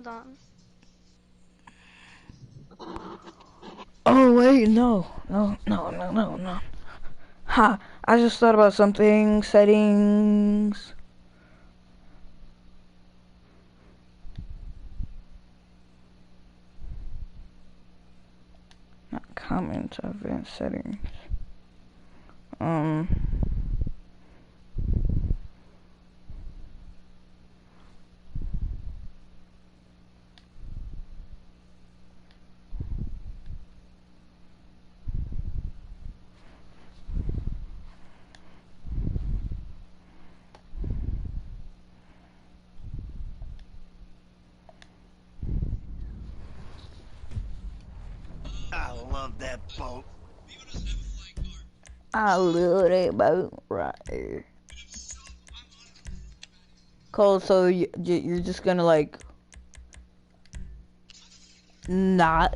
Hold on. Oh wait, no. Ha! I just thought about something. Settings. Not comments. Advanced settings. I love that boat. I love that boat right there. Cole, so you're just gonna like not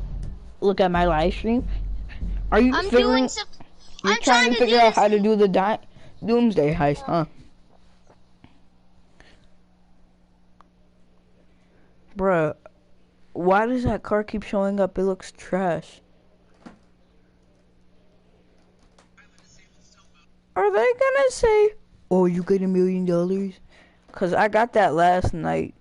look at my live stream? Are you I'm doing figuring? some. You're I'm trying trying to to do figure out this. how to do the doomsday heist, huh? Bruh, why does that car keep showing up? It looks trash. Are they gonna say, oh, you get $1 million? Cause I got that last night.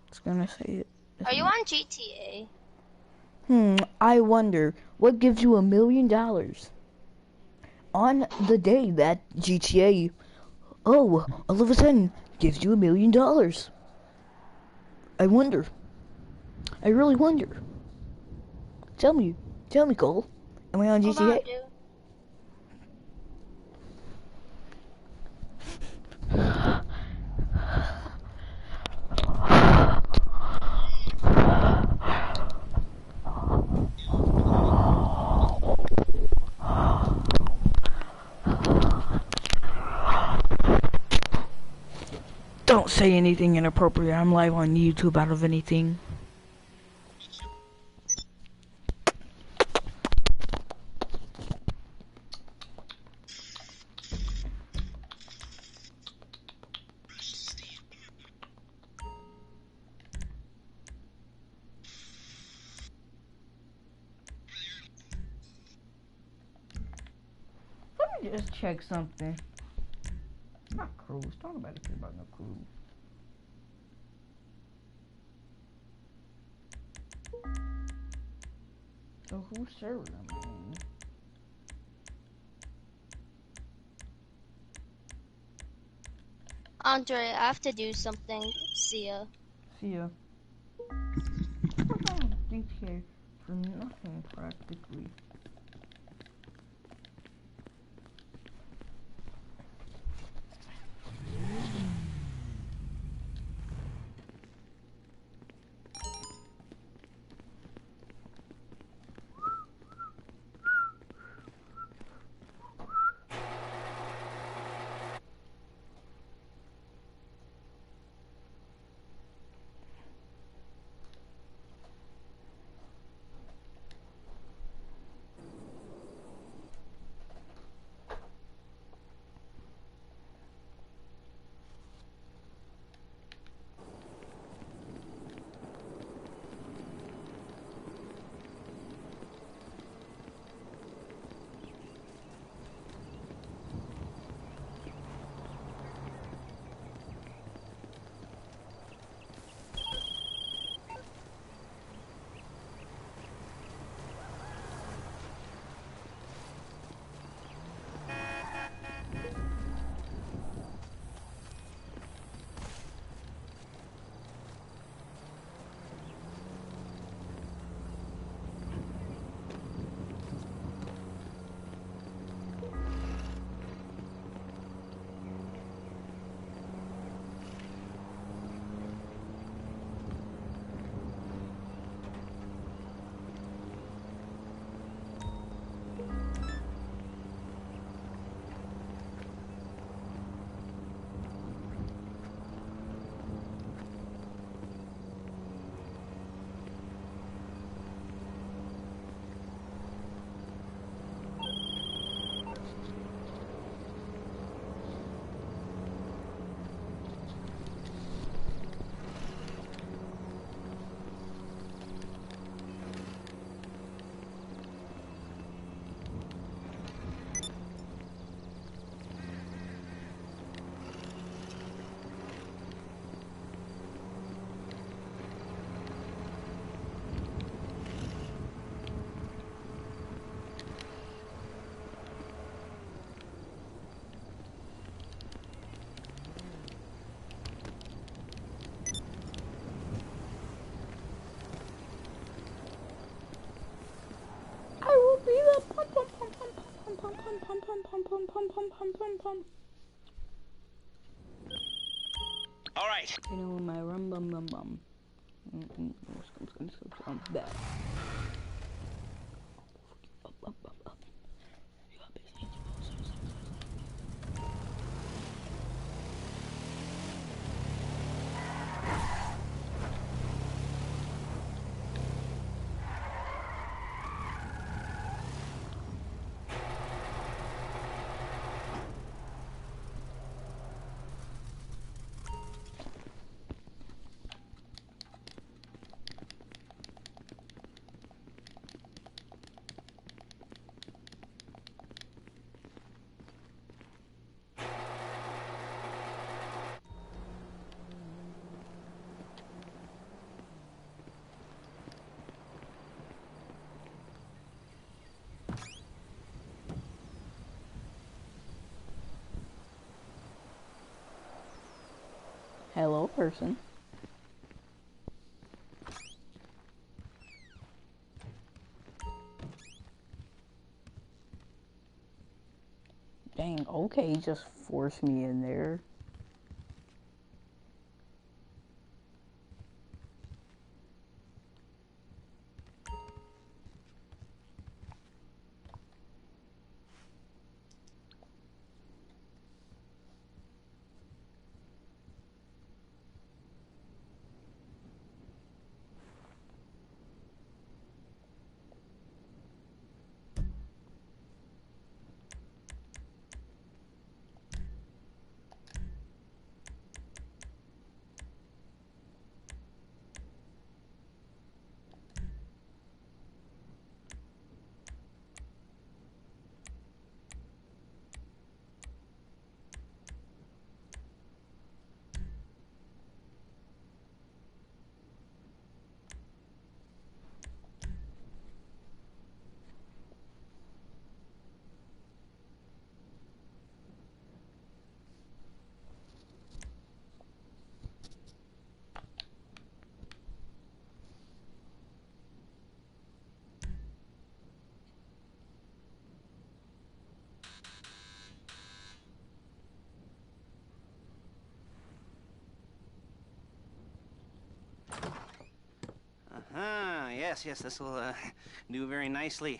It's gonna say it. Are you on GTA? I wonder what gives you $1 million on the day that GTA, oh, all of a sudden gives you $1 million. I wonder. I really wonder. Tell me, Cole. Am I on Hold GTA? on, dude. Don't say anything inappropriate. I'm live on YouTube out of anything. Let me just check something. Not crews. Don't nobody care about no crew. So whose server am I in? Andre, I have to do something. See ya. See ya. We're going to DK for nothing practically. All right. You know my rum bum bum bum. Back. Up. Hello, person. Dang, okay, just force me in there. Yes, this will do very nicely.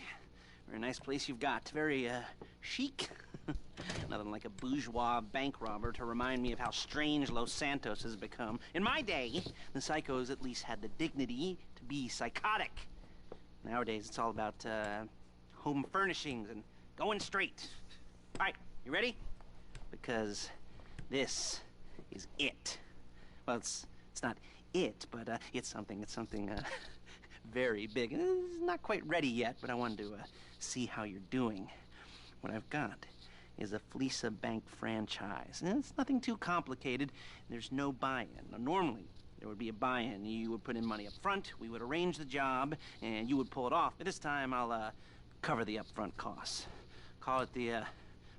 Very nice place you've got. Very chic. Nothing like a bourgeois bank robber to remind me of how strange Los Santos has become. In my day, the psychos at least had the dignity to be psychotic. Nowadays, it's all about home furnishings and going straight. All right, you ready? Because this is it. Well, it's not it, but it's something very big. It's not quite ready yet, but I wanted to see how you're doing. What I've got is a Fleesa Bank franchise. And it's nothing too complicated. There's no buy-in. Now, normally, there would be a buy-in. You would put in money up front, we would arrange the job, and you would pull it off. But this time, I'll cover the upfront costs. Call it the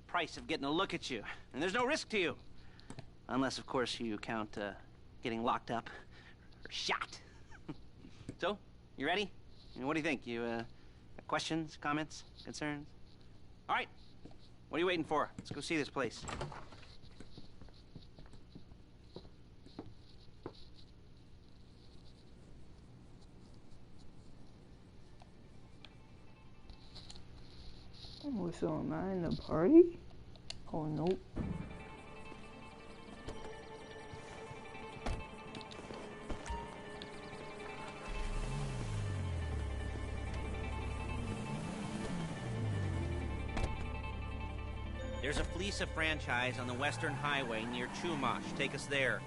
price of getting a look at you. And there's no risk to you. Unless, of course, you count getting locked up or shot. So, you ready? What do you think? You questions, comments, concerns? All right. What are you waiting for? Let's go see this place. Oh, so am I in the party? Oh, nope. There's a Fleesa franchise on the Western Highway near Chumash. Take us there.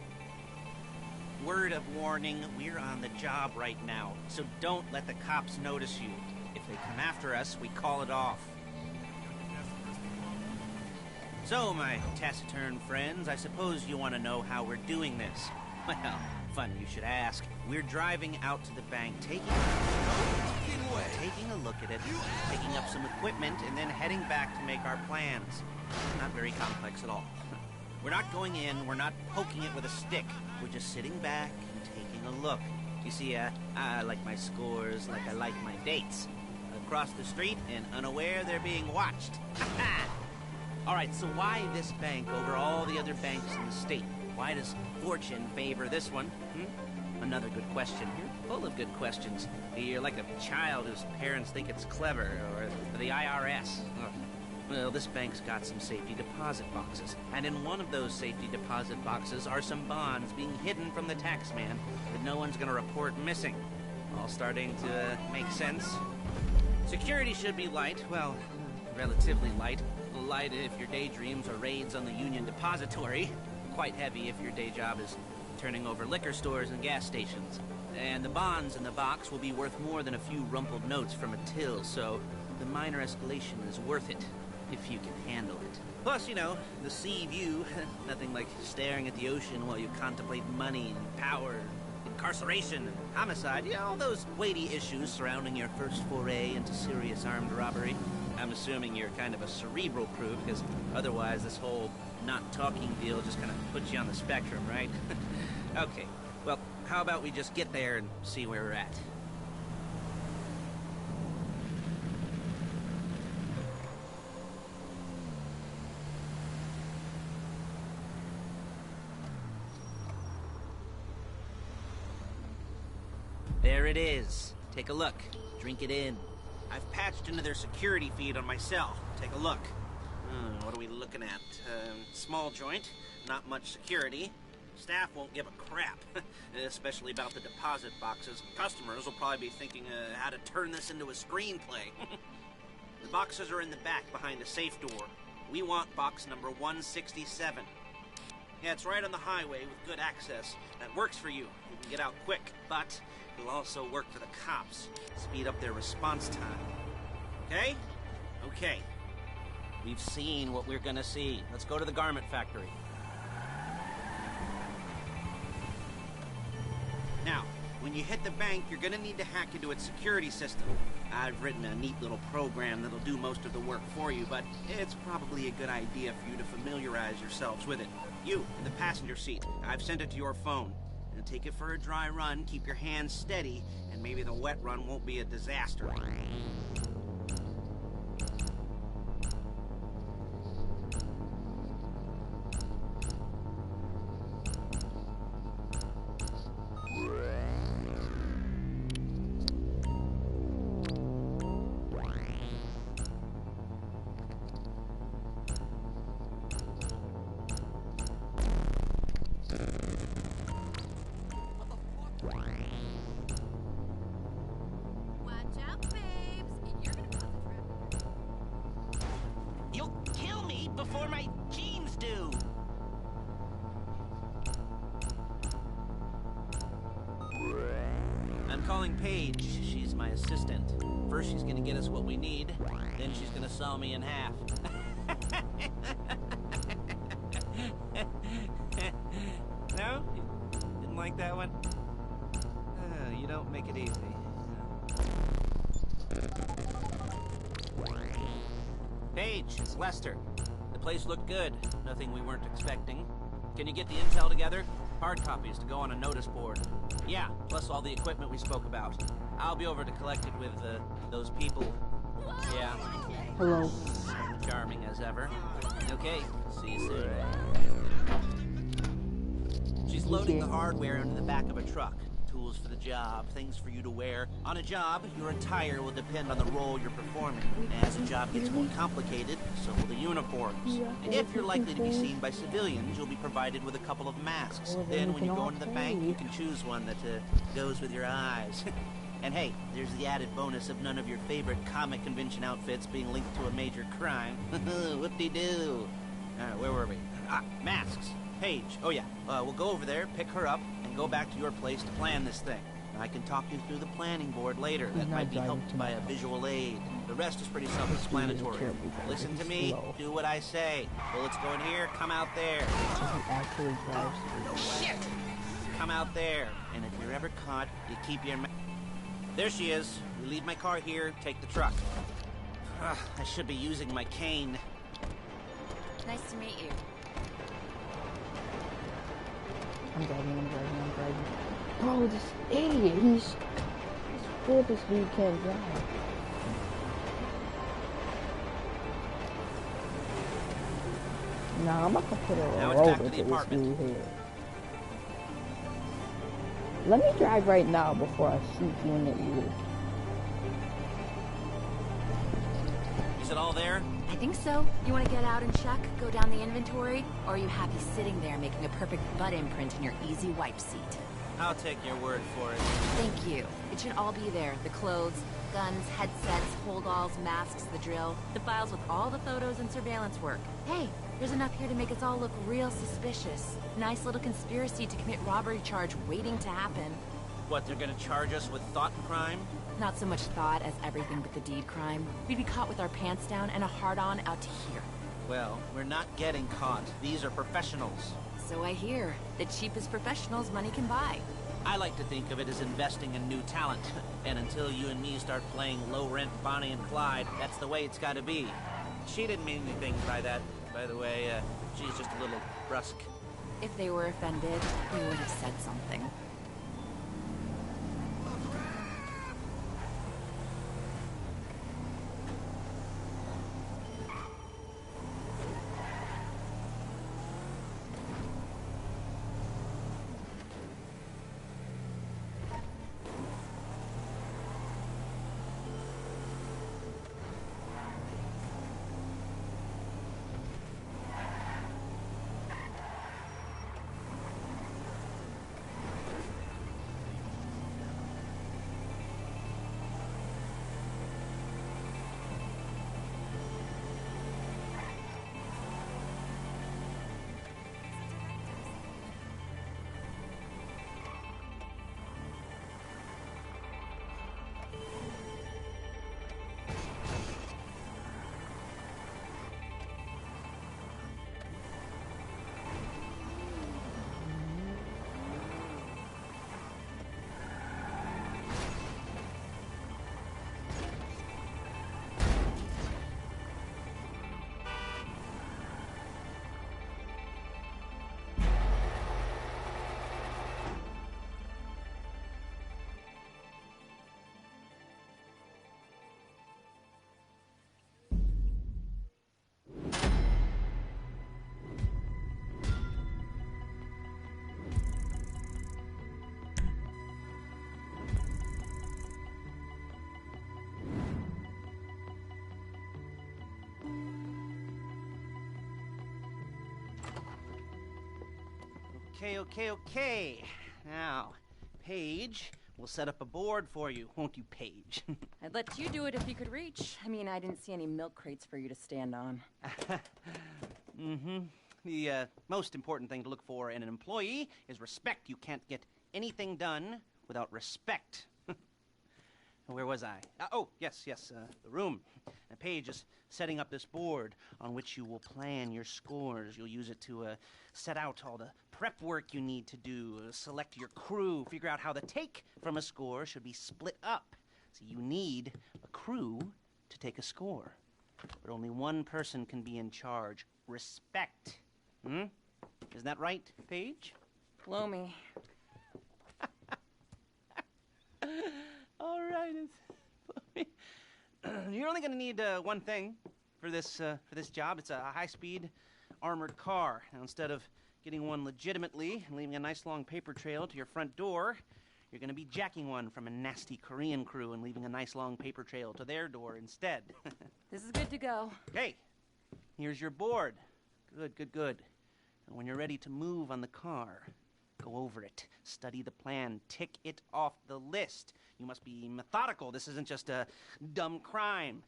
Word of warning, we're on the job right now, so don't let the cops notice you. If they come after us, we call it off. So, my taciturn friends, I suppose you want to know how we're doing this. Well, funny you should ask. We're driving out to the bank, taking a look at it, picking up some equipment, and then heading back to make our plans. Not very complex at all. We're not going in, we're not poking it with a stick. We're just sitting back and taking a look. You see, I like my scores like I like my dates. Across the street and unaware they're being watched. All right, so why this bank over all the other banks in the state? Why does fortune favor this one? Another good question. You're full of good questions. You're like a child whose parents think it's clever, or the IRS. Ugh. Well, this bank's got some safety deposit boxes, and in one of those safety deposit boxes are some bonds being hidden from the tax man that no one's gonna report missing. All starting to make sense. Security should be light, well, relatively light. Light if your daydreams are raids on the Union Depository. Quite heavy if your day job is turning over liquor stores and gas stations. And the bonds in the box will be worth more than a few rumpled notes from a till, so the minor escalation is worth it, if you can handle it. Plus, you know, the sea view, nothing like staring at the ocean while you contemplate money and power, incarceration and homicide, you know, all those weighty issues surrounding your first foray into serious armed robbery. I'm assuming you're kind of a cerebral crew, because otherwise this whole not talking deal just kind of puts you on the spectrum, right? Okay, well, how about we just get there and see where we're at? There it is. Take a look. Drink it in. I've patched into their security feed on my cell. Take a look. What are we looking at? Small joint, not much security. Staff won't give a crap, especially about the deposit boxes. Customers will probably be thinking how to turn this into a screenplay. The boxes are in the back behind a safe door. We want box number 167. Yeah, it's right on the highway with good access. That works for you. You can get out quick, but it'll also work for the cops. Speed up their response time. Okay? Okay. We've seen what we're gonna see. Let's go to the garment factory. Now, when you hit the bank, you're gonna need to hack into its security system. I've written a neat little program that'll do most of the work for you, but it's probably a good idea for you to familiarize yourselves with it. You, in the passenger seat, I've sent it to your phone. And take it for a dry run, keep your hands steady, and maybe the wet run won't be a disaster. Before my jeans do. I'm calling Paige. She's my assistant. First she's gonna get us what we need, then she's gonna saw me in half. No? You didn't like that one? You don't make it easy. Paige, it's Lester. The place looked good. Nothing we weren't expecting. Can you get the intel together? Hard copies to go on a notice board. Yeah, plus all the equipment we spoke about. I'll be over to collect it with those people. Yeah. Hello. Charming as ever. Okay, see you soon. She's loading the hardware into the back of a truck. Tools for the job, things for you to wear. On a job, your attire will depend on the role you're performing. As the job gets more complicated, so will the uniforms. And if you're likely to be seen by civilians, you'll be provided with a couple of masks. Then when you go into the bank, you can choose one that goes with your eyes. And hey, there's the added bonus of none of your favorite comic convention outfits being linked to a major crime. Whoop-de-doo. Where were we? Masks. Paige. Oh yeah, we'll go over there, pick her up, and go back to your place to plan this thing. I can talk you through the planning board later. That might be helped by a visual aid. The rest is pretty self-explanatory. Listen to me, do what I say. Bullets go in here, come out there. Shit! Come out there. And if you're ever caught, you keep your... There she is. We leave my car here, take the truck. I should be using my cane. Nice to meet you. I'm driving. Bro, this idiot, he's flip this dude can't drive. Nah, I'm not gonna put a roll into this dude here. Let me drive right now before I shoot you in the ear. Is it all there? I think so. You want to get out and check? Go down the inventory? Or are you happy sitting there making a perfect butt imprint in your easy wipe seat? I'll take your word for it. Thank you. It should all be there. The clothes, guns, headsets, holdalls, masks, the drill. The files with all the photos and surveillance work. Hey, there's enough here to make us all look real suspicious. Nice little conspiracy to commit robbery charge waiting to happen. What, they're gonna charge us with thought crime? Not so much thought as everything but the deed crime. We'd be caught with our pants down and a hard-on out to here. Well, we're not getting caught. These are professionals. So I hear. The cheapest professionals money can buy. I like to think of it as investing in new talent. And until you and me start playing low-rent Bonnie and Clyde, that's the way it's gotta be. She didn't mean anything by that, by the way. She's just a little brusque. If they were offended, we would have said something. Okay. Now, Paige, we'll set up a board for you, won't you, Paige? I'd let you do it if you could reach. I mean, I didn't see any milk crates for you to stand on. The most important thing to look for in an employee is respect. You can't get anything done without respect. Where was I? Yes, the room. Now, Paige is setting up this board on which you will plan your scores. You'll use it to set out all the prep work you need to do, select your crew, figure out how the take from a score should be split up. So you need a crew to take a score. But only one person can be in charge. Respect. Isn't that right, Paige? Blow me. All right. You're only going to need one thing for this job. It's a high-speed armored car. Now, instead of getting one legitimately and leaving a nice long paper trail to your front door, you're going to be jacking one from a nasty Korean crew and leaving a nice long paper trail to their door instead. This is good to go. Hey, here's your board. Good. And when you're ready to move on the car, go over it, study the plan, tick it off the list. You must be methodical. This isn't just a dumb crime.